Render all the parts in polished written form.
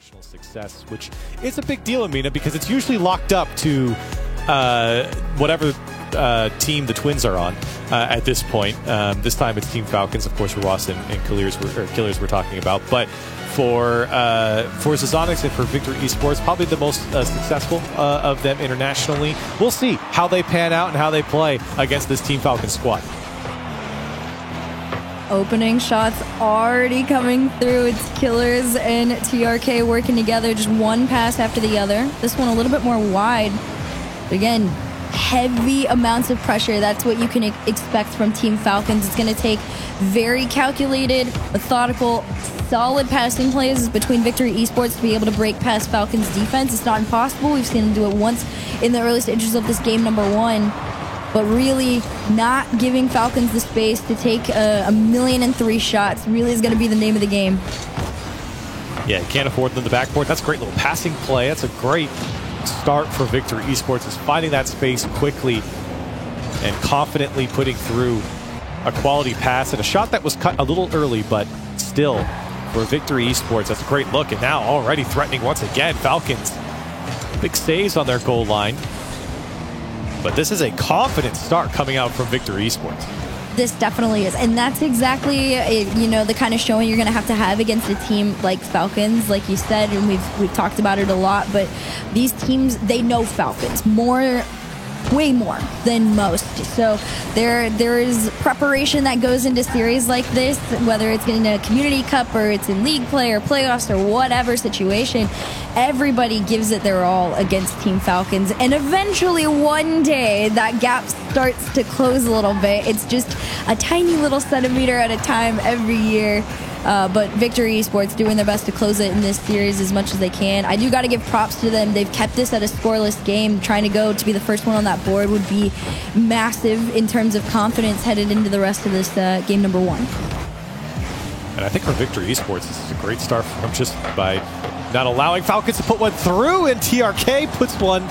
international success, which is a big deal, Amina, because it's usually locked up to whatever team the Twins are on at this point. This time it's Team Falcons, of course. Ross and Killers we're talking about, but for Zazonix and for Victory Esports, probably the most successful of them internationally. We'll see how they pan out and how they play against this Team Falcons squad. Opening shots already coming through. It's Killers and TRK working together, just one pass after the other. This one a little bit more wide. But again, heavy amounts of pressure. That's what you can expect from Team Falcons. It's going to take very calculated, methodical, solid passing plays between Victory Esports to be able to break past Falcons' defense. It's not impossible. We've seen them do it once in the early stages of this game number one. But really not giving Falcons the space to take 1,000,003 shots really is going to be the name of the game. Yeah, you can't afford them in the backboard. That's a great little passing play. That's a great start for Victory Esports, is finding that space quickly and confidently putting through a quality pass and a shot that was cut a little early, but still, for Victory Esports, that's a great look. And now already threatening once again. Falcons, big saves on their goal line. But this is a confident start coming out from Victory Esports. This definitely is. And that's exactly, the kind of showing you're going to have against a team like Falcons, like you said, and we've talked about it a lot. But these teams, they know Falcons way more than most. So there is preparation that goes into series like this, whether it's in a community cup or it's in league play or playoffs or whatever situation. Everybody gives it their all against Team Falcons, and eventually one day that gap starts to close a little bit. It's just a tiny little centimeter at a time every year. But Victory Esports doing their best to close it in this series as much as they can. I do got to give props to them. They've kept this at a scoreless game. Trying to go to be the first one on that board would be massive in terms of confidence headed into the rest of this game number one. And I think for Victory Esports, this is a great start from just by not allowing Falcons to put one through, and TRK puts one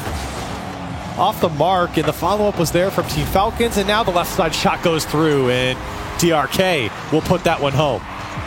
off the mark, and the follow-up was there from Team Falcons, and now the left side shot goes through, and TRK will put that one home.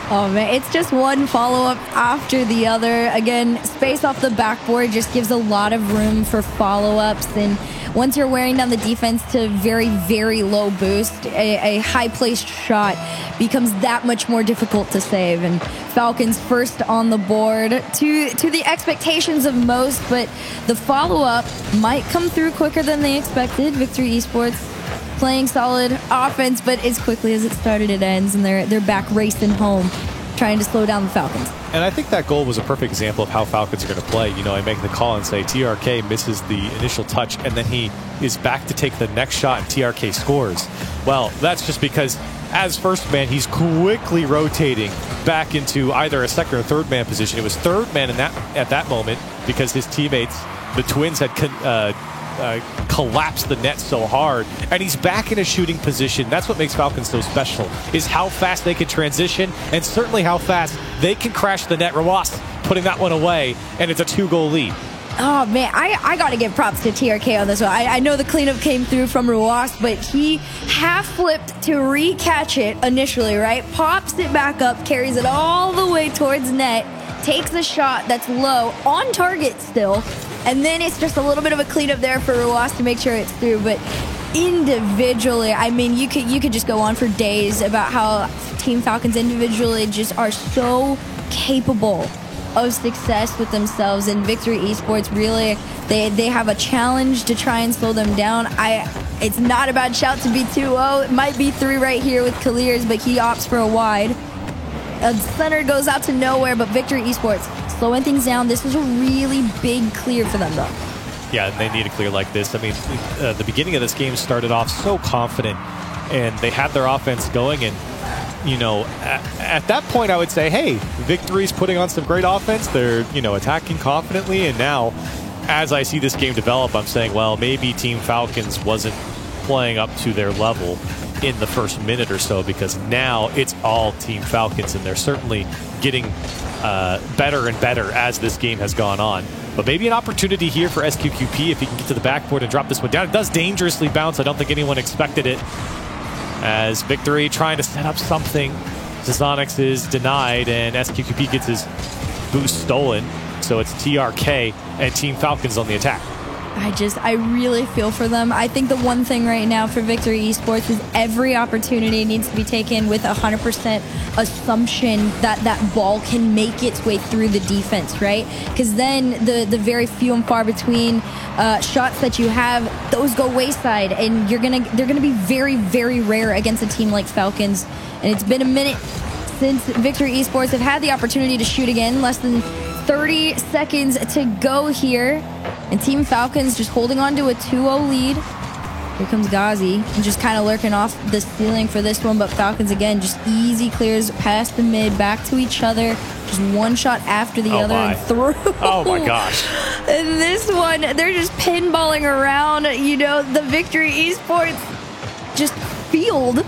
Oh man, it's just one follow-up after the other. Again, space off the backboard just gives a lot of room for follow-ups, and once you're wearing down the defense to very, very low boost, a high-placed shot becomes that much more difficult to save. And Falcons first on the board to the expectations of most, but the follow-up might come through quicker than they expected. Victory Esports playing solid offense, but as quickly as it started, it ends, and they're back racing home, trying to slow down the Falcons. And I think that goal was a perfect example of how Falcons are going to play. I make the call and say TRK misses the initial touch, and then he is back to take the next shot, and TRK scores. Well, that's just because as first man, he's quickly rotating back into either a second or third man position. It was third man at that moment because his teammates, the Twins, had collapsed the net so hard, and he's back in a shooting position. That's what makes Falcons so special, is how fast they can transition, and certainly how fast they can crash the net. Rawas putting that one away, and it's a 2-goal lead. Oh man, I gotta give props to TRK on this one. I know the cleanup came through from Rawas, but he half flipped to re-catch it initially, right? Pops it back up, carries it all the way towards net, takes a shot that's low, on target still, and then it's just a little bit of a cleanup there for Rawas to make sure it's through. But individually, I mean, you could just go on for days about how Team Falcons individually just are so capable of success with themselves, and Victory Esports really, they have a challenge to try and slow them down. It's not a bad shout to be 2-0. It might be 3 right here with Kaliers, but he opts for a wide. A center goes out to nowhere, but Victory Esports slowing things down. This is a really big clear for them, though. Yeah, and they need a clear like this. I mean, the beginning of this game started off so confident, and they had their offense going, and at that point, I would say, hey, Victory's putting on some great offense. They're, attacking confidently. And now, as I see this game develop, I'm saying, well, maybe Team Falcons wasn't playing up to their level in the first minute or so, because now it's all Team Falcons, and they're certainly getting better and better as this game has gone on. But maybe an opportunity here for SQQP if he can get to the backboard and drop this one down. It does dangerously bounce. I don't think anyone expected it. As Victory trying to set up something, Zazonix is denied, and SQQP gets his boost stolen. So it's TRK and Team Falcons on the attack. I really feel for them. I think the one thing right now for Victory Esports is every opportunity needs to be taken with 100% assumption that that ball can make its way through the defense, right? Because then the very few and far between shots that you have, those go wayside, and they're gonna be very, very rare against a team like Falcons. And it's been a minute since Victory Esports have had the opportunity to shoot again. Less than 30 seconds to go here. And Team Falcons just holding on to a 2-0 lead. Here comes Ghazi, and just kind of lurking off the ceiling for this one. But Falcons, again, just easy clears past the mid, back to each other. Just one shot after the other and through. Oh, my gosh. And this one, they're just pinballing around, the Victory Esports just field.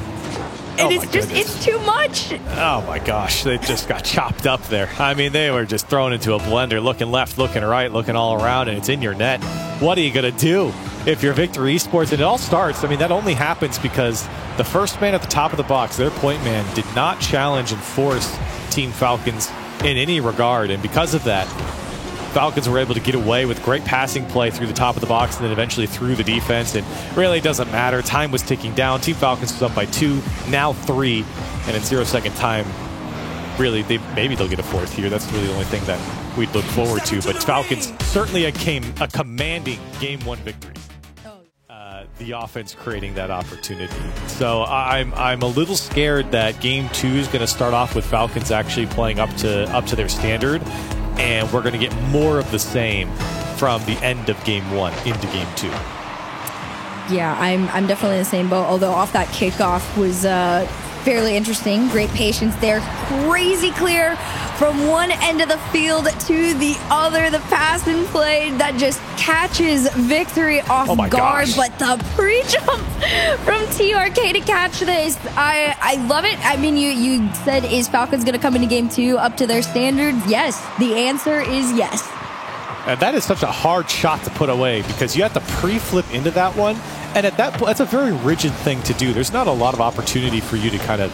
And it's too much. Oh, my gosh. They just got chopped up there. I mean, they were just thrown into a blender, looking left, looking right, looking all around, and it's in your net. What are you going to do if you're Victory Esports? And it all starts, that only happens because the first man at the top of the box, their point man, did not challenge and force Team Falcons in any regard. And because of that, Falcons were able to get away with great passing play through the top of the box and then eventually through the defense. And really, it doesn't matter. Time was ticking down. Team Falcons was up by 2, now 3. And in 0-second time, really, maybe they'll get a fourth here. That's really the only thing that we'd look forward to. But Falcons certainly a commanding Game 1 victory. The offense creating that opportunity. So I'm a little scared that Game 2 is going to start off with Falcons actually playing up to their standard. And we're going to get more of the same from the end of Game 1 into Game 2. Yeah, I'm definitely in the same boat, although off that kickoff was fairly interesting. Great patience there. Crazy clear from one end of the field to the other. The pass and play that just catches Victory off guard. Gosh. But the pre-jump from TRK to catch this, I love it. You said, is Falcons going to come into Game 2 up to their standards? Yes. The answer is yes. And that is such a hard shot to put away because you have to pre-flip into that one. And at that point, that's a very rigid thing to do. There's not a lot of opportunity for you to kind of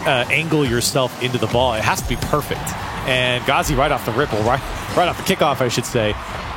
angle yourself into the ball. It has to be perfect. And Ghazi right off the ripple, right off the kickoff, I should say,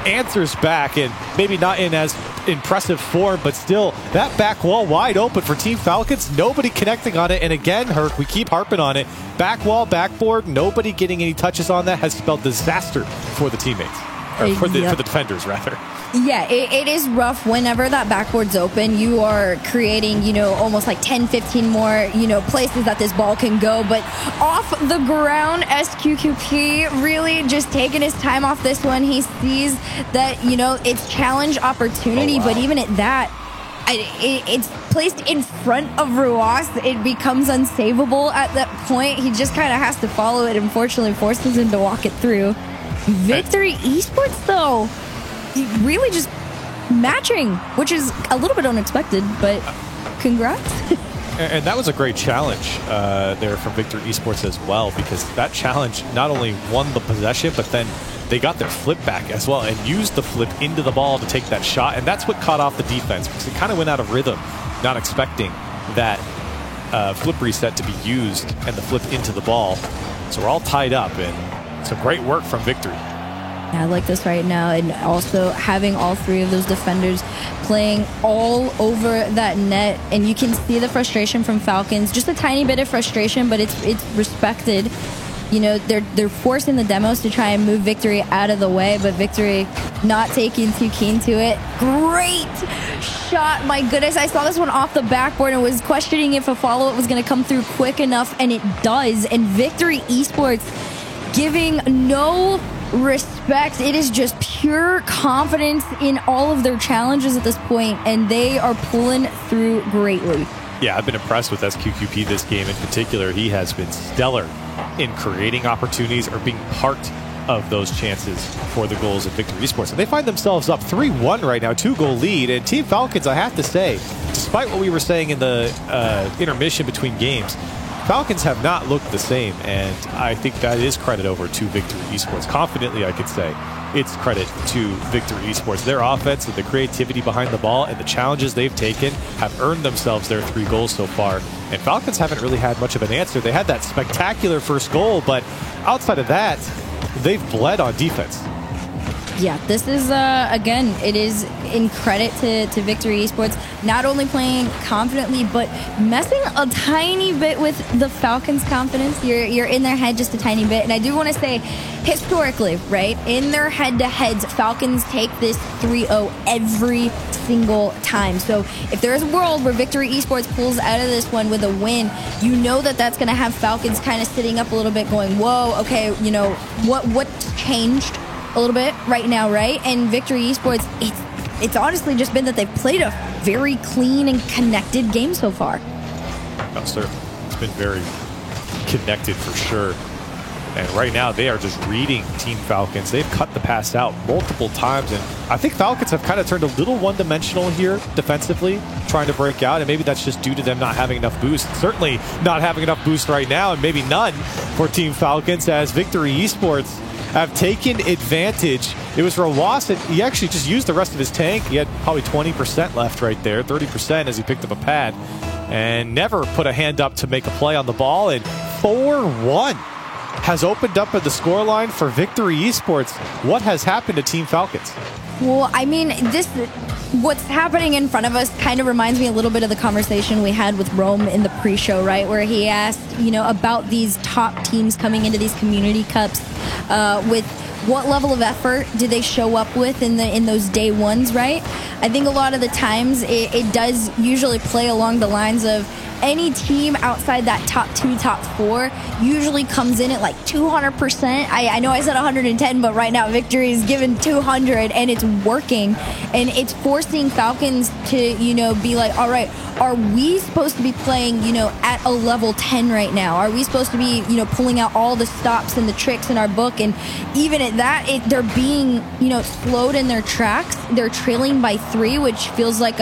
answers back, and maybe not in as impressive form, but still that back wall wide open for Team Falcons. Nobody connecting on it. And again, Herc, we keep harping on it. Back wall, backboard, nobody getting any touches on that has spelled disaster for the teammates. Or for the defenders, rather. Yeah, it is rough whenever that backboard's open. You are creating, almost like 10, 15 more, places that this ball can go. But off the ground, SQQP really just taking his time off this one. He sees that, it's challenge opportunity. But even at that, it's placed in front of Ruas. It becomes unsavable at that point. He just kind of has to follow it. Unfortunately, forces him to walk it through. Victory Esports, though, really just matching, which is a little bit unexpected, but congrats. And that was a great challenge there from Victory Esports as well, because that challenge not only won the possession, but then they got their flip back as well and used the flip into the ball to take that shot. And that's what caught off the defense, because it kind of went out of rhythm, not expecting that flip reset to be used and the flip into the ball. So we're all tied up, and some great work from Victory. Yeah, I like this right now, and also having all three of those defenders playing all over that net, and you can see the frustration from Falcons. Just a tiny bit of frustration, but it's respected. They're forcing the demos to try and move Victory out of the way, but Victory not taking too keen to it. Great shot. My goodness, I saw this one off the backboard and was questioning if a follow-up was going to come through quick enough, and it does. And Victory Esports giving no respect. It is just pure confidence in all of their challenges at this point, and they are pulling through greatly. Yeah, I've been impressed with SQQP this game in particular. He has been stellar in creating opportunities or being part of those chances for the goals of Victory Esports. And they find themselves up 3-1 right now, 2-goal lead. And Team Falcons, I have to say, despite what we were saying in the intermission between games, Falcons have not looked the same, and I think that is credit over to Victory Esports. Confidently, I could say it's credit to Victory Esports. Their offense and the creativity behind the ball and the challenges they've taken have earned themselves their 3 goals so far. And Falcons haven't really had much of an answer. They had that spectacular first goal, but outside of that, they've bled on defense. Yeah, this is, again, it is in credit to Victory Esports, not only playing confidently, but messing a tiny bit with the Falcons' confidence. You're in their head just a tiny bit. And I do want to say, historically, right, in their head-to-heads, Falcons take this 3-0 every single time. So if there is a world where Victory Esports pulls out of this one with a win, you know that that's going to have Falcons kind of sitting up a little bit going, whoa, okay, you know, what's changed a little bit right now, right? And Victory Esports, it's honestly just been that they've played a very clean and connected game so far. Oh, sir. It's been very connected for sure. And right now, they are just reading Team Falcons. They've cut the pass out multiple times, and I think Falcons have kind of turned a little one-dimensional here defensively, trying to break out, and maybe that's just due to them not having enough boost. Certainly not having enough boost right now, and maybe none for Team Falcons, as Victory Esports have taken advantage. It was Rawas, and he actually just used the rest of his tank. He had probably 20% left right there, 30% as he picked up a pad, and never put a hand up to make a play on the ball, and 4-1 has opened up at the scoreline for Victory Esports. What has happened to Team Falcons? Well, I mean, what's happening in front of us kind of reminds me a little bit of the conversation we had with Rome in the pre-show, right? Where he asked, you know, about these top teams coming into these community cups with what level of effort do they show up with in those day ones, right? I think a lot of the times it does usually play along the lines of any team outside that top 2, top 4 usually comes in at like 200%. I know I said 110, but right now Victory is given 200 and it's working. And it's forcing Falcons to, you know, be like, all right, are we supposed to be playing, you know, at a level 10 right now? Are we supposed to be, you know, pulling out all the stops and the tricks in our book? And even at that, they're being, you know, slowed in their tracks. They're trailing by 3, which feels like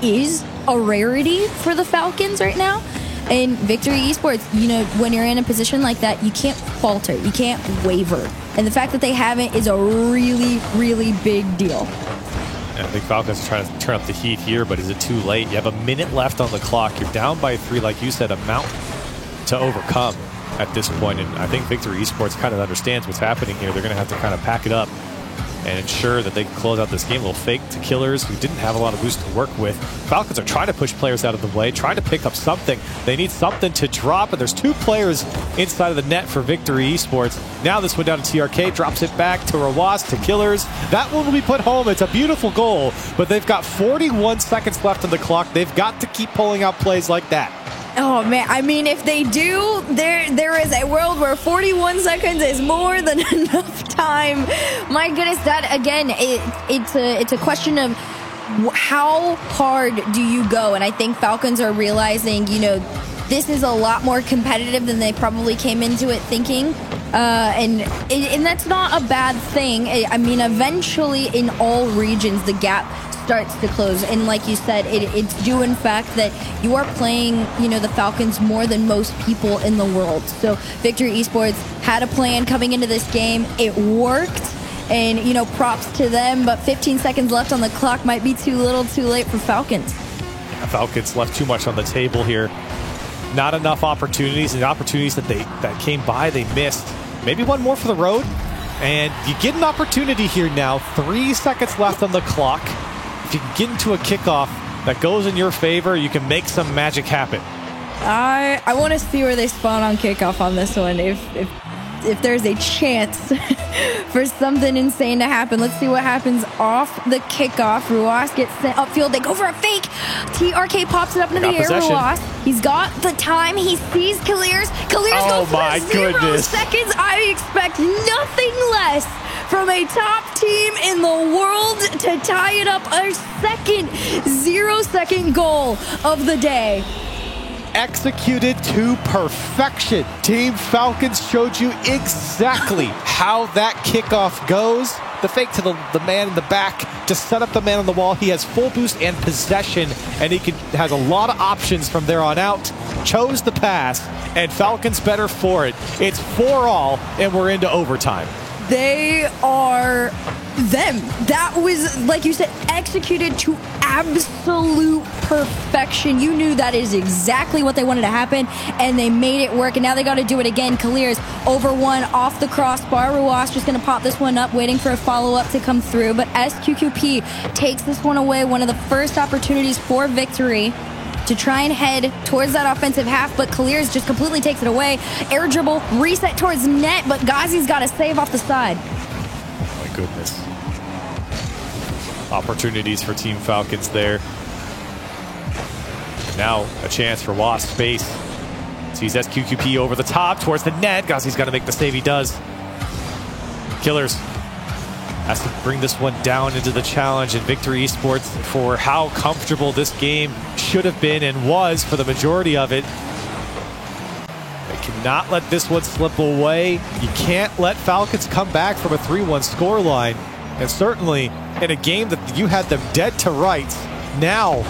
is a rarity for the Falcons right now. And Victory Esports, you know, when you're in a position like that, you can't falter, you can't waver. And the fact that they haven't is a really, really big deal. And I think Falcons are trying to turn up the heat here, but is it too late? You have a minute left on the clock. You're down by 3, like you said, a mountain to overcome at this point. And I think Victory Esports kind of understands what's happening here. They're going to have to kind of pack it up and ensure that they can close out this game. A little fake to Killers, who didn't have a lot of boost to work with. Falcons are trying to push players out of the way, trying to pick up something. They need something to drop, and there's 2 players inside of the net for Victory Esports. Now this one down to TRK, drops it back to Rawas, to Killers. That one will be put home. It's a beautiful goal, but they've got 41 seconds left on the clock. They've got to keep pulling out plays like that. Oh man, I mean, if they do, there is a world where 41 seconds is more than enough time. My goodness, that again, it's a question of how hard do you go? And I think Falcons are realizing, you know, this is a lot more competitive than they probably came into it thinking. And that's not a bad thing. I mean, eventually in all regions, the gap starts to close. And like you said, it's due in fact that you are playing, you know, the Falcons more than most people in the world. So Victory Esports had a plan coming into this game. It worked. And, you know, props to them. But 15 seconds left on the clock might be too little, too late for Falcons. Falcons left too much on the table here. Not enough opportunities, and the opportunities that came by, they missed. Maybe one more for the road. And you get an opportunity here now. 3 seconds left on the clock. If you can get into a kickoff that goes in your favor, you can make some magic happen. I want to see where they spawn on kickoff on this one. If there's a chance for something insane to happen. Let's see what happens off the kickoff. Ruas gets sent upfield. They go for a fake. TRK pops it up into the air. Ruas, he's got the time. He sees Kaliers. Kaliers goes for 0 seconds. I expect nothing less from a top team in the world to tie it up. A second 0-second goal of the day. Executed to perfection. Team Falcons showed you exactly how that kickoff goes. The fake to the man in the back to set up the man on the wall. He has full boost and possession, and he has a lot of options from there on out. Chose the pass, and Falcons better for it. It's 4-all, and we're into overtime. They are them. That was, like you said, executed to absolute perfection. You knew that is exactly what they wanted to happen, and they made it work, and now they got to do it again. Clears over one off the crossbar. Ruas just going to pop this one up, waiting for a follow-up to come through, but SQQP takes this one away. One of the first opportunities for victory to try and head towards that offensive half, but Clears just completely takes it away. Air dribble, reset towards net, but Ghazi's got to save off the side. Oh my goodness. Opportunities for Team Falcons there. Now a chance for Wasp space. Sees SQQP over the top towards the net. Ghazi's got to make the save. He does. Killers has to bring this one down into the challenge, and Victory Esports, for how comfortable this game should have been and was for the majority of it, they cannot let this one slip away. You can't let Falcons come back from a 3-1 scoreline, and certainly in a game that you had them dead to rights. Now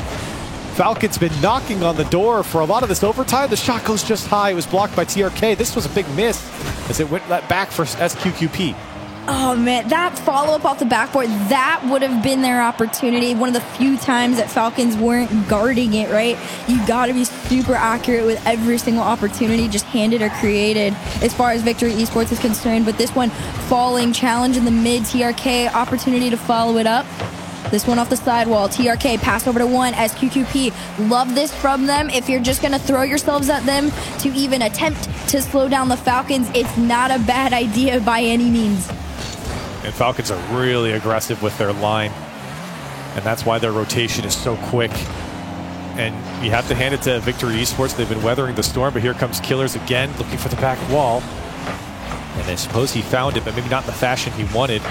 Falcons been knocking on the door for a lot of this overtime. The shot goes just high. It was blocked by TRK. This was a big miss as it went back for SQQP. Oh, man, that follow-up off the backboard, that would have been their opportunity. One of the few times that Falcons weren't guarding it, right? You got to be super accurate with every single opportunity just handed or created as far as Victory Esports is concerned. But this one, falling challenge in the mid, TRK, opportunity to follow it up. This one off the sidewall. TRK pass over to one. SQQP. Love this from them. If you're just going to throw yourselves at them to even attempt to slow down the Falcons, it's not a bad idea by any means. And Falcons are really aggressive with their line, and that's why their rotation is so quick. And you have to hand it to Victory Esports. They've been weathering the storm, but here comes Killers again, looking for the back wall. And I suppose he found it, but maybe not in the fashion he wanted.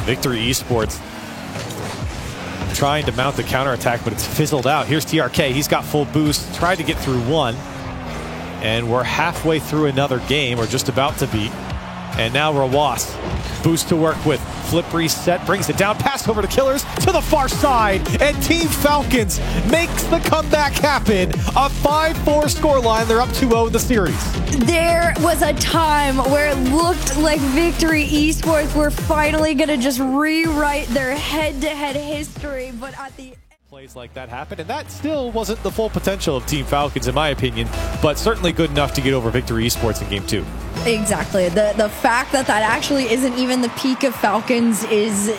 Victory Esports trying to mount the counterattack, but it's fizzled out. Here's TRK. He's got full boost. Tried to get through one. And we're halfway through another game, or just about to be. And now Ruas. Boost to work with. Flip reset. Brings it down. Pass over to Killers to the far side. And Team Falcons makes the comeback happen. A 5-4 scoreline. They're up 2-0 in the series. There was a time where it looked like Victory Esports were finally going to just rewrite their head-to-head history. But at the plays like that happened, and that still wasn't the full potential of Team Falcons, in my opinion, but certainly good enough to get over Victory Esports in Game 2. Exactly. The fact that that actually isn't even the peak of Falcons is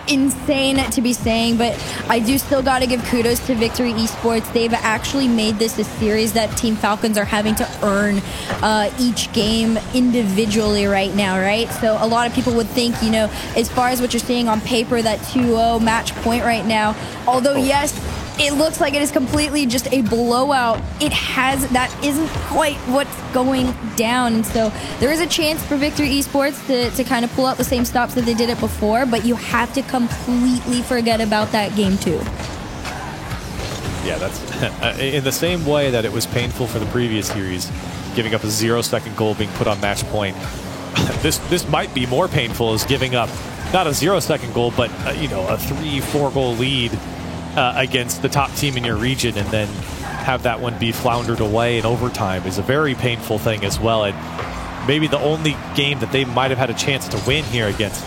insane to be saying, but I do still got to give kudos to Victory Esports. They've actually made this a series that Team Falcons are having to earn each game individually right now, right? So a lot of people would think, you know, as far as what you're seeing on paper, that 2-0 match point right now, although yes, it looks like it is completely just a blowout, that isn't quite what's going down. And so there is a chance for Victory Esports to kind of pull out the same stops that they did it before, but you have to completely forget about that game 2. Yeah, that's in the same way that it was painful for the previous series, giving up a 0-second goal being put on match point. This might be more painful, as giving up not a 0-second goal, but you know, a 3-4 goal lead against the top team in your region, and then have that one be floundered away in overtime is a very painful thing as well. And maybe the only game that they might have had a chance to win here against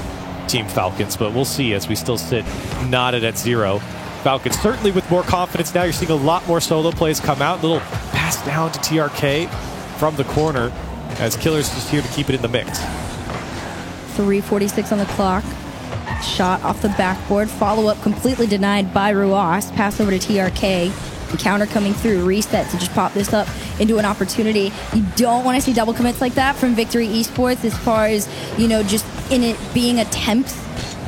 Team Falcons, but we'll see as we still sit knotted at 0. Falcons certainly with more confidence now. You're seeing a lot more solo plays come out. Little pass down to TRK from the corner as Killers just here to keep it in the mix. 3:46 on the clock. Shot off the backboard. Follow-up completely denied by Ruas. Pass over to TRK. The counter coming through. Reset to just pop this up into an opportunity. You don't want to see double commits like that from Victory Esports, as far as, you know, just in it being attempts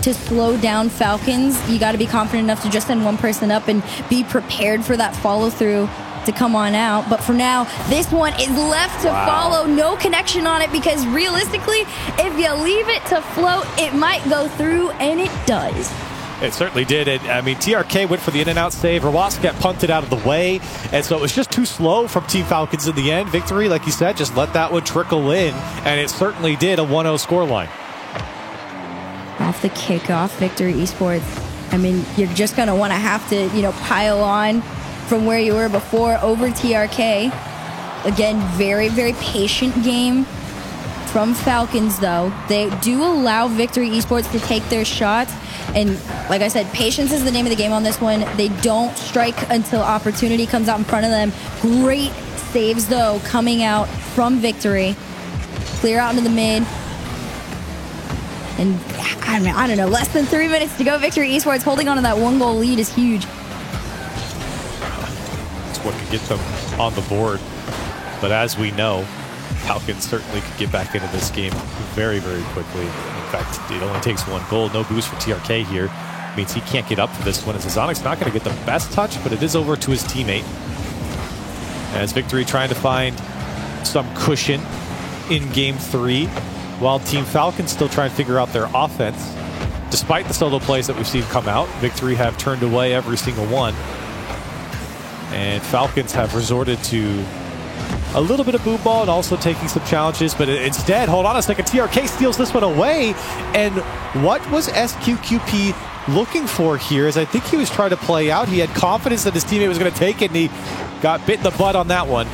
to slow down Falcons. You got to be confident enough to just send one person up and be prepared for that follow-through to come on out. But for now, this one is left to follow. No connection on it, because realistically, if you leave it to float, it might go through, and it does. It certainly did. I mean, TRK went for the in-and-out save. Ruas got punted out of the way, and so it was just too slow from Team Falcons in the end. Victory, like you said, just let that one trickle in, and it certainly did. A 1-0 scoreline. Off the kickoff, Victory Esports. I mean, you're just going to want to have to, you know, pile on from where you were before over TRK. Again, very, very patient game. from Falcons, though. They do allow Victory Esports to take their shots. And like I said, patience is the name of the game on this one. They don't strike until opportunity comes out in front of them. Great saves, though, coming out from Victory. Clear out into the mid. And I don't know, less than 3 minutes to go. Victory Esports holding on to that 1-goal lead is huge. That's what could get them on the board. But as we know, Falcons certainly could get back into this game very, very quickly. In fact, it only takes 1 goal. No boost for TRK here. Means he can't get up for this one. As ZaZanik's not going to get the best touch, but it is over to his teammate. As Victory trying to find some cushion in Game 3, while Team Falcons still trying to figure out their offense. Despite the solo plays that we've seen come out, Victory have turned away every single one. And Falcons have resorted to a little bit of boom ball and also taking some challenges, but instead, hold on a second, TRK steals this one away. And what was SQQP looking for here is I think he was trying to play out. He had confidence that his teammate was going to take it, and he got bit in the butt on that one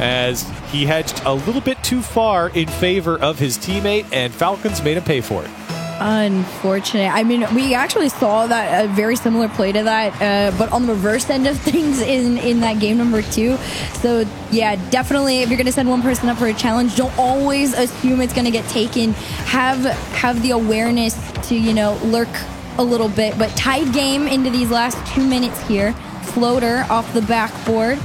as he hedged a little bit too far in favor of his teammate, and Falcons made him pay for it. Unfortunate. I mean, we actually saw that a very similar play to that, but on the reverse end of things in that game number 2. So yeah, definitely, if you're going to send one person up for a challenge, don't always assume it's going to get taken. Have the awareness to, you know, lurk a little bit. But tied game into these last 2 minutes here. Floater off the backboard.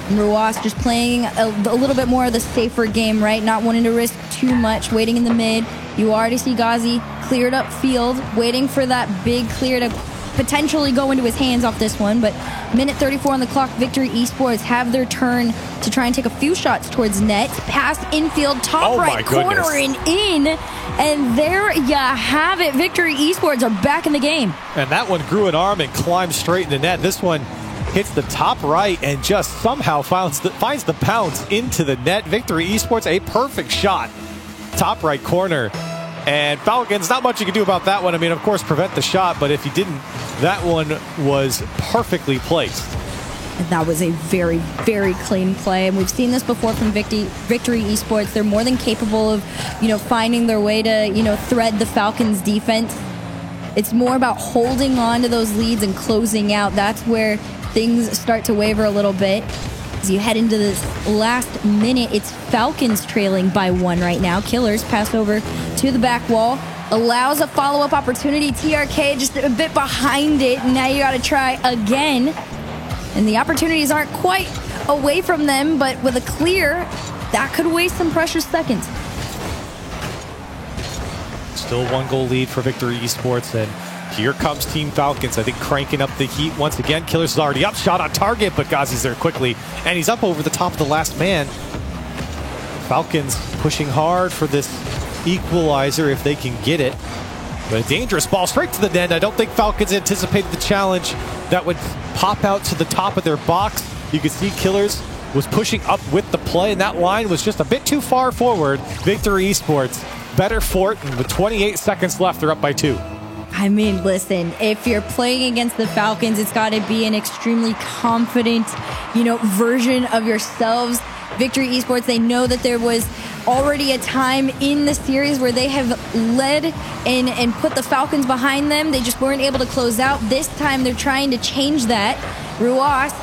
Ruas just playing a little bit more of the safer game, right? Not wanting to risk too much, waiting in the mid. You already see Ghazi cleared up field, waiting for that big clear to potentially go into his hands off this one. But minute 34 on the clock, Victory Esports have their turn to try and take a few shots towards net. Pass infield, top right corner and in. And there you have it. Victory Esports are back in the game. And that one grew an arm and climbed straight in the net. This one hits the top right and just somehow finds the bounce into the net. Victory Esports, a perfect shot. Top right corner. And Falcons, not much you can do about that one. I mean, of course, prevent the shot, but if you didn't, that one was perfectly placed. And that was a very, very clean play. And we've seen this before from Victory Esports. They're more than capable of, you know, finding their way to, you know, thread the Falcons' defense. It's more about holding on to those leads and closing out. That's where things start to waver a little bit. As you head into this last minute, it's Falcons trailing by 1 right now. Killers pass over to the back wall. Allows a follow-up opportunity. TRK just a bit behind it. Now you got to try again. And the opportunities aren't quite away from them, but with a clear, that could waste some precious seconds. Still 1-goal lead for Victory Esports, and here comes Team Falcons, I think, cranking up the heat once again. Killers is already up, shot on target, but Ghazi's there quickly, and he's up over the top of the last man. Falcons pushing hard for this equalizer if they can get it. But a dangerous ball straight to the net. I don't think Falcons anticipated the challenge that would pop out to the top of their box. You can see Killers was pushing up with the play, and that line was just a bit too far forward. Victory Esports better for it, and with 28 seconds left, they're up by 2. I mean, listen, if you're playing against the Falcons, it's got to be an extremely confident, you know, version of yourselves. Victory Esports, they know that there was already a time in the series where they have led and put the Falcons behind them. They just weren't able to close out. This time they're trying to change that. Ruas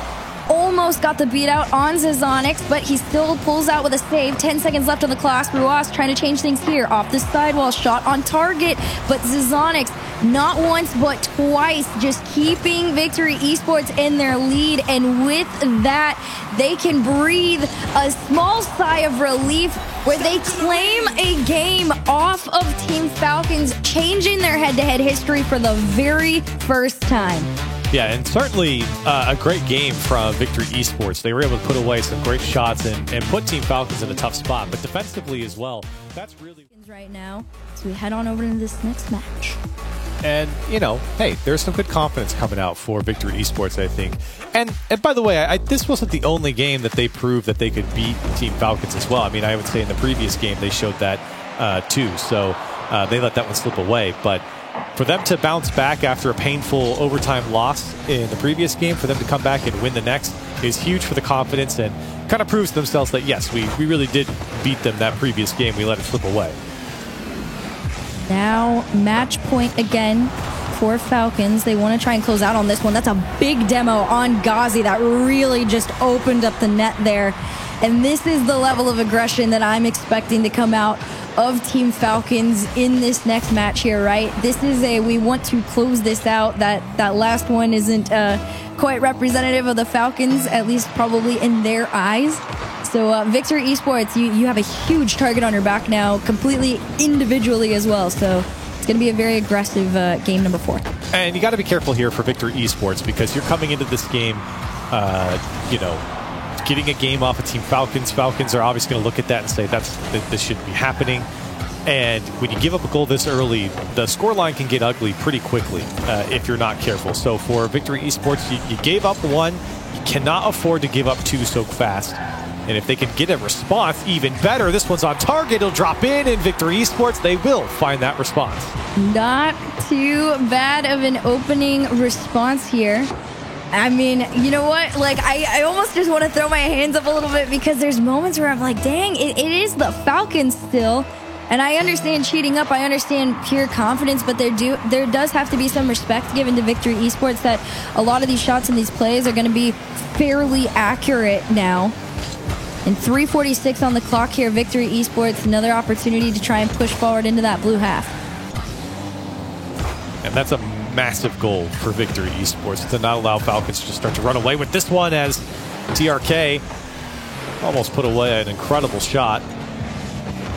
almost got the beat out on ZaZanik, but he still pulls out with a save. 10 seconds left on the clock. Ruas trying to change things here. Off the sidewall, shot on target, but ZaZanik not once but twice just keeping Victory Esports in their lead, and with that they can breathe a small sigh of relief where they claim a game off of Team Falcons, changing their head-to-head history for the very first time. Yeah, and certainly a great game from Victory Esports. They were able to put away some great shots and put Team Falcons in a tough spot, but defensively as well. That's really right now. So we head on over into this next match. And, you know, hey, there's some good confidence coming out for Victory Esports, I think. And by the way, this wasn't the only game that they proved that they could beat Team Falcons as well. I mean, I would say in the previous game they showed that too. So they let that one slip away. But for them to bounce back after a painful overtime loss in the previous game, for them to come back and win the next is huge for the confidence. And kind of proves to themselves that, yes, we really did beat them that previous game. We let it slip away. Now, match point again for Falcons. They want to try and close out on this one. That's a big demo on Ghazi that really just opened up the net there. And this is the level of aggression that I'm expecting to come out of Team Falcons in this next match here, right? This is we want to close this out. That last one isn't quite representative of the Falcons, at least probably in their eyes. So Victory Esports, you have a huge target on your back now, completely individually as well. So it's going to be a very aggressive game number 4. And you got to be careful here for Victory Esports, because you're coming into this game, getting a game off of Team Falcons. Falcons are obviously going to look at that and say this should be happening. And when you give up a goal this early, the scoreline can get ugly pretty quickly if you're not careful. So for Victory Esports, you gave up 1. You cannot afford to give up 2 so fast. And if they can get a response, even better. This one's on target. It'll drop in Victory Esports, they will find that response. Not too bad of an opening response here. I mean, you know what? Like, I almost just want to throw my hands up a little bit, because there's moments where I'm like, dang, it is the Falcons still. And I understand cheating up. I understand pure confidence, but there does have to be some respect given to Victory Esports that a lot of these shots and these plays are going to be fairly accurate now. And 3:46 on the clock here. Victory Esports, another opportunity to try and push forward into that blue half. And that's a massive goal for Victory Esports to not allow Falcons to start to run away with this one, as TRK almost put away an incredible shot.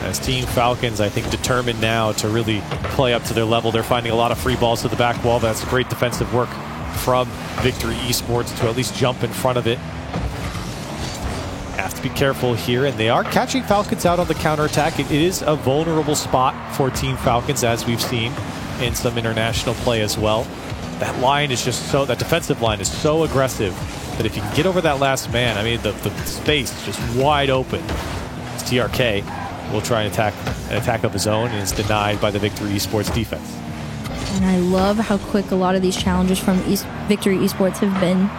As Team Falcons, I think, determined now to really play up to their level. They're finding a lot of free balls to the back wall. That's great defensive work from Victory Esports to at least jump in front of it. Have to be careful here, and they are catching Falcons out on the counterattack. It is a vulnerable spot for Team Falcons, as we've seen in some international play as well. That line is just that defensive line is so aggressive that if you can get over that last man, I mean, the space is just wide open. It's TRK will try and attack of his own, and is denied by the Victory Esports defense. And I love how quick a lot of these challenges from Victory Esports have been.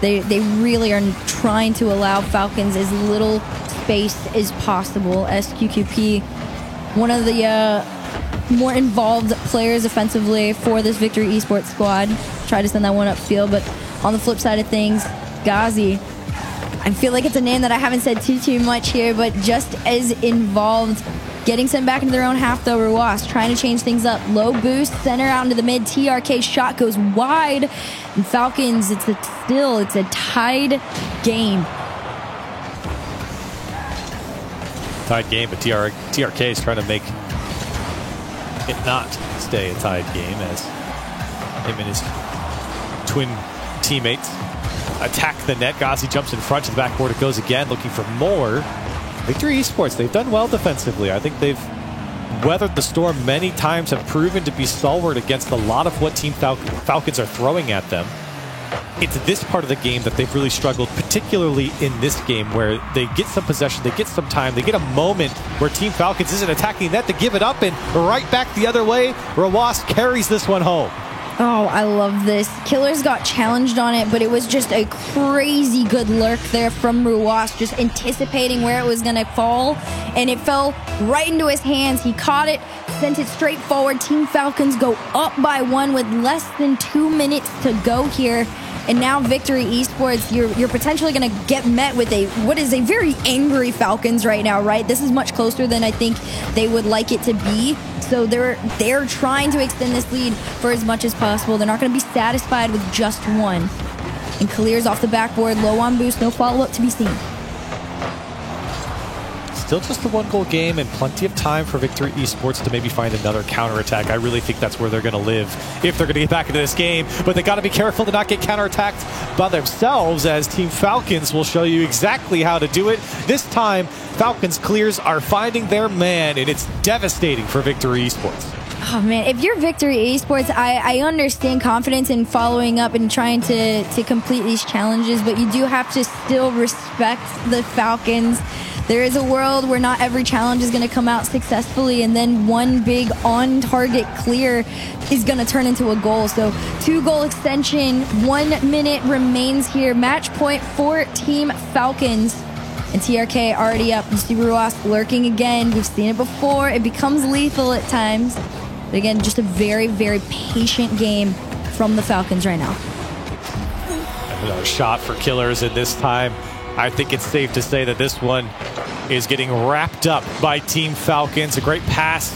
They really are trying to allow Falcons as little space as possible. SQQP, one of the more involved players offensively for this Victory Esports squad, try to send that one upfield. But on the flip side of things, Ghazi, I feel like it's a name that I haven't said too much here, but just as involved. Getting sent back into their own half, though. Ruas trying to change things up. Low boost, center out into the mid. TRK shot goes wide. And Falcons, it's a tied game. Tied game, but TRK is trying to make it not stay a tied game, as him and his twin teammates attack the net. Ghazi jumps in front to the backboard. It goes again, looking for more. Victory Esports, they've done well defensively. I think they've weathered the storm many times, have proven to be stalwart against a lot of what Team Falcons are throwing at them. It's this part of the game that they've really struggled, particularly in this game, where they get some possession, they get some time, they get a moment where Team Falcons isn't attacking net to give it up, and right back the other way, Ruas carries this one home. Oh, I love this. Killers got challenged on it, but it was just a crazy good lurk there from Ruas, just anticipating where it was going to fall, and it fell right into his hands. He caught it, sent it straight forward. Team Falcons go up by 1 with less than 2 minutes to go here. And now Victory Esports, you're potentially going to get met with what is a very angry Falcons right now, right? This is much closer than I think they would like it to be. So they're trying to extend this lead for as much as possible. They're not going to be satisfied with just 1. And Kalir's off the backboard, low on boost, no follow-up to be seen. Still just a 1-goal game, and plenty of time for Victory Esports to maybe find another counterattack. I really think that's where they're going to live if they're going to get back into this game. But they got to be careful to not get counterattacked by themselves, as Team Falcons will show you exactly how to do it. This time, Falcons clears are finding their man, and it's devastating for Victory Esports. Oh, man, if you're Victory Esports, I understand confidence in following up and trying to complete these challenges, but you do have to still respect the Falcons. there is a world where not every challenge is going to come out successfully, and then one big on-target clear is going to turn into a goal. So 2-goal extension, 1 minute remains here. Match point for Team Falcons. And TRK already up. You see Ruas lurking again. We've seen it before. It becomes lethal at times. But again, just a very, very patient game from the Falcons right now. Another shot for Killers, and this time I think it's safe to say that this one is getting wrapped up by Team Falcons. A great pass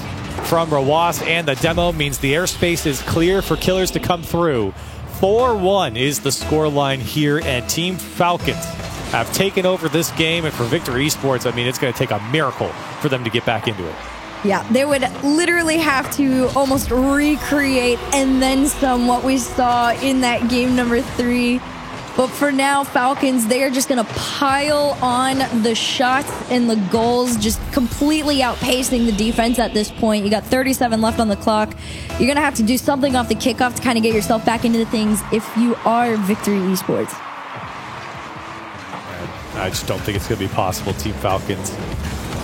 from Ruas, and the demo means the airspace is clear for Killers to come through. 4-1 is the scoreline here, and Team Falcons have taken over this game. And for Victory Esports, I mean, it's going to take a miracle for them to get back into it. Yeah, they would literally have to almost recreate and then some what we saw in that game number 3. But for now, Falcons, they are just going to pile on the shots and the goals, just completely outpacing the defense at this point. You got 37 left on the clock. You're going to have to do something off the kickoff to kind of get yourself back into the things if you are Victory Esports. I just don't think it's going to be possible, Team Falcons.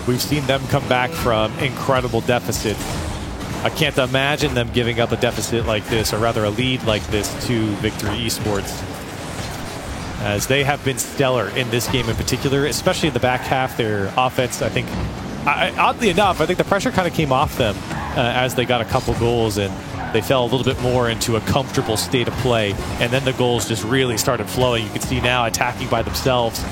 We've seen them come back from incredible deficits. I can't imagine them giving up a deficit like this, or rather a lead like this, to Victory Esports, as they have been stellar in this game in particular, especially in the back half. Their offense, I think, oddly enough, I think the pressure kind of came off them as they got a couple goals, and they fell a little bit more into a comfortable state of play, and then the goals just really started flowing. You can see now attacking by themselves.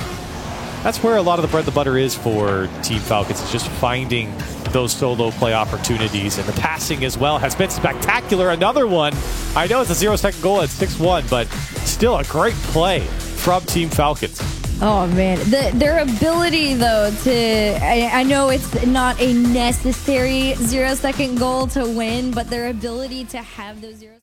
That's where a lot of the bread and butter is for Team Falcons. It's just finding those solo play opportunities, and the passing as well has been spectacular. Another one. I know it's a 0-second goal at 6-1, but still a great play from Team Falcons. Oh, man. Their ability, though, I know it's not a necessary 0-second goal to win, but their ability to have those 0